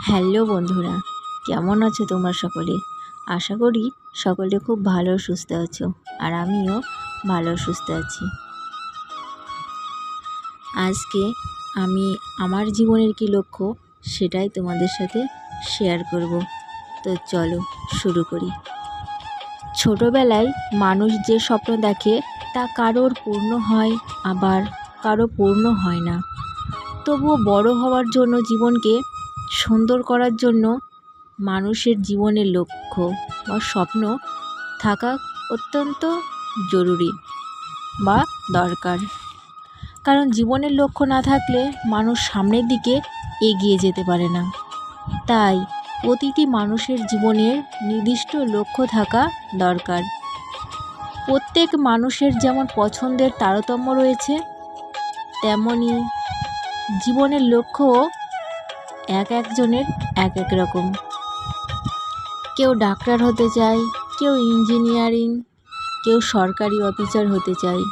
Hello বন্ধুরা, কেমন আছো তোমরা সকলে? আশা করি সকলে খুব ভালো সুস্থ আছো, আর আমিও ভালো সুস্থ আছি। আজকে আমি আমার জীবনের কি লক্ষ্য সেটাই তোমাদের সাথে শেয়ার করব। তো চলো শুরু করি। ছোটবেলায় মানুষ যে স্বপ্ন দেখে তা কারোর পূর্ণ হয়, আবার কারো পূর্ণ হয় না। তবুও বড় হওয়ার জন্য, জীবনকে সুন্দর করার জন্য মানুষের জীবনের লক্ষ্য বা স্বপ্ন থাকা অত্যন্ত জরুরি বা দরকার। কারণ জীবনের লক্ষ্য না থাকলে মানুষ সামনের দিকে এগিয়ে যেতে পারে না। তাই প্রতিটি মানুষের জীবনের নির্দিষ্ট লক্ষ্য থাকা দরকার। প্রত্যেক মানুষের যেমন পছন্দের তারতম্য রয়েছে, তেমনি জীবনের লক্ষ্যও এক একজনের এক এক রকম। কেউ ডাক্তার হতে চায়, কেউ ইঞ্জিনিয়ারিং, কেউ সরকারি অফিসার হতে চায়,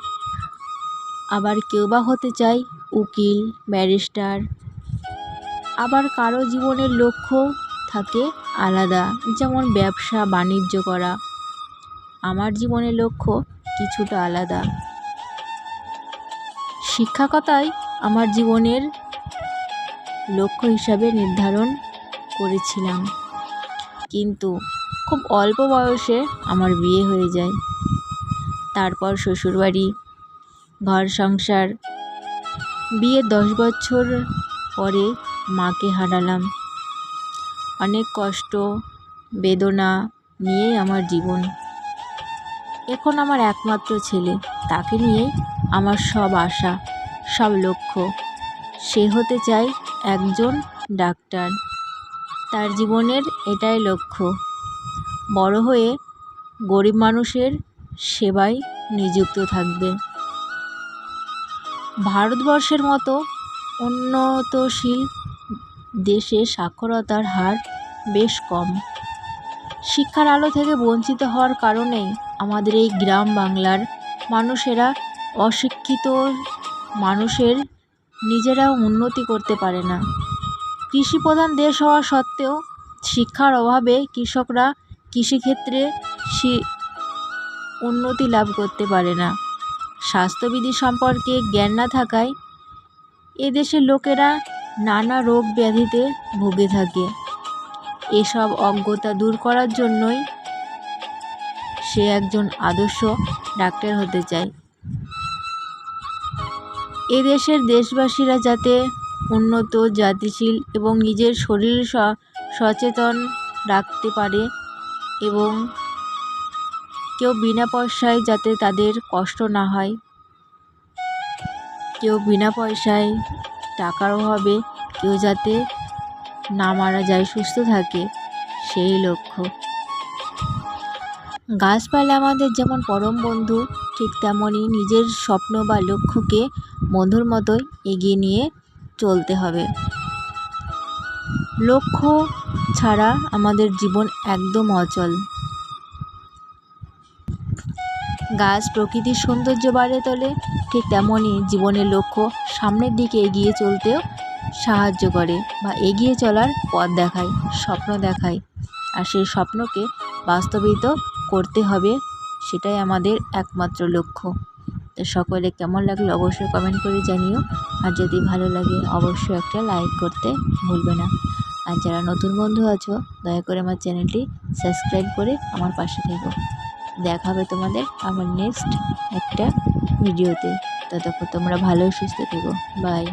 আবার কেউ বা হতে চায় উকিল, ব্যারিস্টার। আবার কারো জীবনের লক্ষ্য থাকে আলাদা, যেমন ব্যবসা বাণিজ্য করা। আমার জীবনের লক্ষ্য কিছুটা আলাদা। শিক্ষকতাই আমার জীবনের লক্ষ্য হিসাবে নির্ধারণ করেছিলাম, কিন্তু খুব অল্প বয়সে আমার বিয়ে হয়ে যায়। তারপর শ্বশুরবাড়ি, ঘর সংসার। বিয়ের 10 বছর পরে মাকে হারালাম। অনেক কষ্ট বেদনা নিয়েই আমার জীবন। এখন আমার একমাত্র ছেলে, তাকে নিয়েই আমার সব আশা, সব লক্ষ্য। সে হতে চায় একজন ডাক্তার। তার জীবনের এটাই লক্ষ্য, বড় হয়ে গরিব মানুষের সেবায় নিযুক্ত থাকবে। ভারতবর্ষের মতো উন্নতশীল দেশে সাক্ষরতার হার বেশ কম। শিক্ষার আলো থেকে বঞ্চিত হওয়ার কারণেই আমাদের এই গ্রাম বাংলার মানুষেরা অশিক্ষিত মানুষের নিজেরাও উন্নতি করতে পারে না। কৃষিপ্রধান দেশ হওয়া সত্ত্বেও শিক্ষার অভাবে কৃষকরা কৃষিক্ষেত্রে উন্নতি লাভ করতে পারে না। স্বাস্থ্যবিধি সম্পর্কে জ্ঞান না থাকায় এদেশের লোকেরা নানা রোগ ব্যাধিতে ভুগে থাকে। এসব অজ্ঞতা দূর করার জন্যই সে একজন আদর্শ ডাক্তার হতে চায়। এদেশের দেশবাসীরা যাতে উন্নত, জাতিশীল এবং নিজের শরীর সচেতন রাখতে পারে, এবং কেউ বিনা পয়সায় যাতে তাদের কষ্ট না হয়, কেউ বিনা পয়সায় টাকার অভাবে কেউ যাতে না মারা যায়, সুস্থ থাকে, সেই লক্ষ্য। গাছপালা আমাদের যেমন পরম বন্ধু, ঠিক তেমনই নিজের স্বপ্ন বা লক্ষ্যকে বন্ধুর মতোই এগিয়ে নিয়ে চলতে হবে। লক্ষ্য ছাড়া আমাদের জীবন একদম অচল। গাছ প্রকৃতির সৌন্দর্য বাড়িয়ে তোলে, ঠিক তেমনই জীবনের লক্ষ্য সামনের দিকে এগিয়ে চলতেও সাহায্য করে বা এগিয়ে চলার পথ দেখায়, স্বপ্ন দেখায়। আর সেই স্বপ্নকে বাস্তবিত করতে হবে, সেটাই আমাদের একমাত্র লক্ষ্য। তো সকলে কেমন লাগলো অবশ্যই কমেন্ট করে জানিও। আর যদি ভালো লাগে অবশ্যই একটা লাইক করতে ভুলবে না। আর যারা নতুন বন্ধু আছো, দয়া করে আমার চ্যানেলটি সাবস্ক্রাইব করে আমার পাশে থেকো। দেখা হবে তোমাদের আমার নেক্সট একটা ভিডিওতে। ততক্ষণ তোমরা ভালো সুস্থ থেকো। বাই।